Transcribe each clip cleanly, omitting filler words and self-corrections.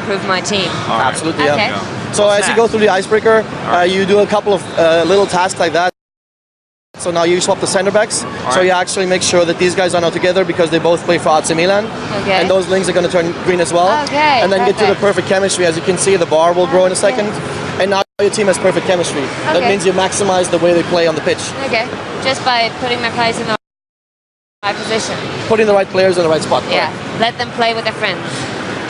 improve my team. Right. Absolutely, Okay. yeah. So as you go through the icebreaker, you do a couple of little tasks like that. So now you swap the center backs. So you actually make sure that these guys are now together because they both play for AC Milan. Okay. And those links are going to turn green as well. Okay, and then get to the perfect chemistry. As you can see, the bar will grow in a second. And now your team has perfect chemistry. That means you maximize the way they play on the pitch. Okay. Just by putting my players in the right position. Putting the right players in the right spot. Yeah. Let them play with their friends.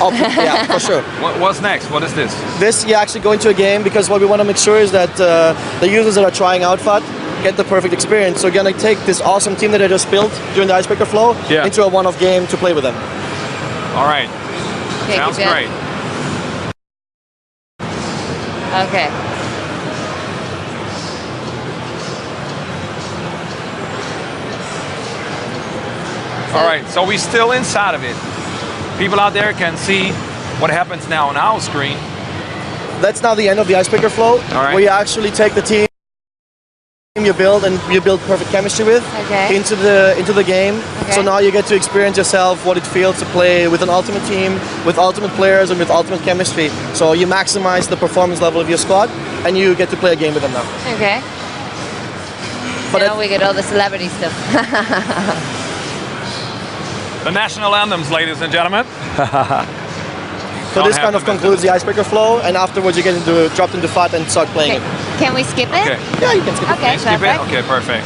Oh, yeah, for sure. What's next? What is this? This, you actually go into a game because what we want to make sure is that the users that are trying out FUT get the perfect experience. So we're going to take this awesome team that I just built during the icebreaker flow into a one-off game to play with them. All right. Okay, sounds great. Okay. All right, so we're still inside of it. People out there can see what happens now on our screen. That's now the end of the icebreaker flow, where you actually take the team you build and you build perfect chemistry with into the game. So now you get to experience yourself what it feels to play with an ultimate team, with ultimate players and with ultimate chemistry. So you maximize the performance level of your squad and you get to play a game with them now. Okay. But now we get all the celebrity stuff. The national anthems, ladies and gentlemen. So this kind of concludes the icebreaker flow, and afterwards you get dropped into FUT and start playing it. Can we skip it? Okay. Yeah, you can skip it. Okay, skip it? Okay, perfect.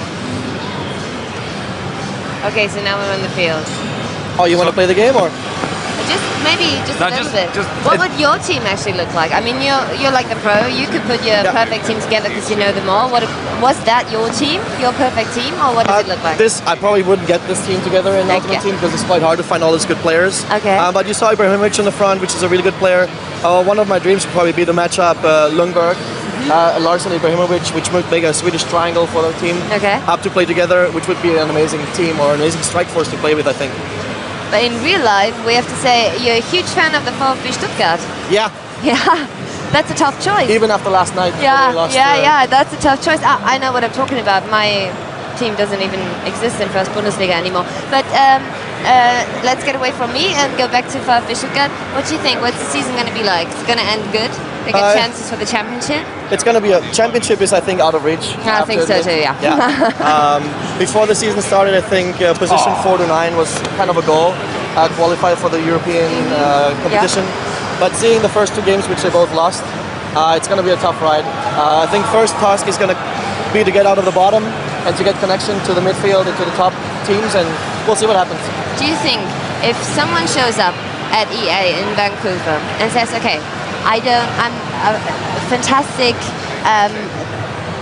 Okay, so now we're on the field. Oh, you want to play the game, or? Just a little bit. Just what would your team actually look like? I mean, you're like the pro. You could put your perfect team together because you know them all. Was that your team, your perfect team, or what does it look like? I probably wouldn't get this team together in Ultimate Team because it's quite hard to find all these good players. Okay. But you saw Ibrahimovic in the front, which is a really good player. One of my dreams would probably be the matchup Lundberg, Larsson, Ibrahimovic, which would make a Swedish triangle for the team. Okay. Up to play together, which would be an amazing team or an amazing strike force to play with, I think. But in real life, we have to say you're a huge fan of the VfB Stuttgart. Yeah. Yeah, that's a tough choice. Even after last night. Yeah, lost, yeah, that's a tough choice. I know what I'm talking about. My team doesn't even exist in First Bundesliga anymore. But let's get away from me and go back to VfB Stuttgart. What do you think? What's the season going to be like? It's going to end good? They get chances for the championship? It's going to be a championship is, I think, out of reach. I think so too, yeah. Before the season started, I think position 4 to 9 was kind of a goal. Qualify for the European competition. But seeing the first two games, which they both lost, it's going to be a tough ride. I think first task is going to be to get out of the bottom and to get connection to the midfield and to the top teams, and we'll see what happens. Do you think if someone shows up at EA in Vancouver and says, okay, I'm fantastic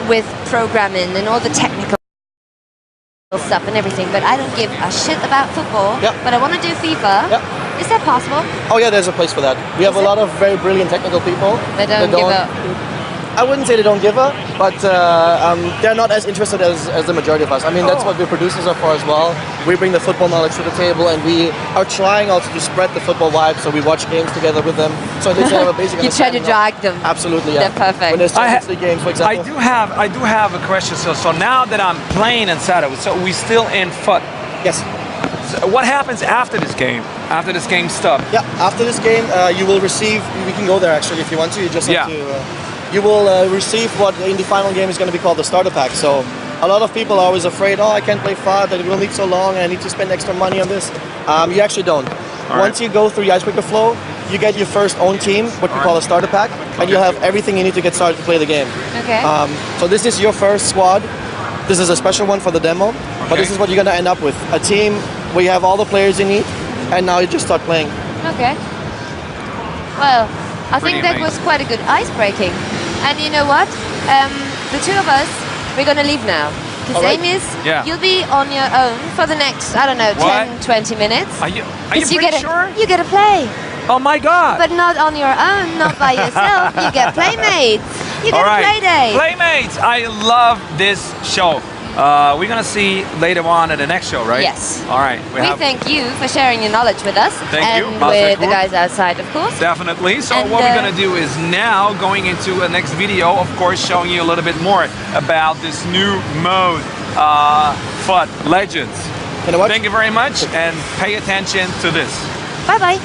with programming and all the technical stuff and everything, but I don't give a shit about football, but I want to do FIFA. Is that possible? Oh yeah, there's a place for that. We have a lot of very brilliant technical people. They don't give up. I wouldn't say they don't give up, but they're not as interested as the majority of us. I mean, that's what we producers are for as well. We bring the football knowledge to the table, and we are trying also to spread the football vibe, so we watch games together with them. So they have a basic You try to drag them. Absolutely, yeah. They're perfect. When there's Champions League games, for example. I do have a question. So now that I'm playing inside of it, so we still in FUT. Yes. So what happens after this game? After this game stuff? Yeah, after this game, you will receive. We can go there actually if you want to. You just have to. You will receive what in the final game is going to be called the starter pack. So a lot of people are always afraid, oh, I can't play FUT, it will need so long, I need to spend extra money on this. You actually don't. Once you go through the icebreaker flow, you get your first own team, what we call a starter pack, and you'll have everything you need to get started to play the game. Okay. So this is your first squad. This is a special one for the demo, but this is what you're going to end up with. A team where you have all the players you need, and now you just start playing. Okay. Well, I think that was quite a good ice-breaking. And you know what? The two of us, we're going to leave now. Because Amy, you'll be on your own for the next, I don't know, 10, 20 minutes. Are you pretty sure? You get to play. Oh my God. But not on your own, not by yourself. You get playmates. You get a play day. Playmates. I love this show. We're going to see later on at the next show, right? Yes. All right. We thank you for sharing your knowledge with us. Thank you. And with the guys outside, of course. Definitely. So what we're going to do is now going into a next video, of course, showing you a little bit more about this new mode, FUT Legends. You know what? Thank you very much, and pay attention to this. Bye-bye.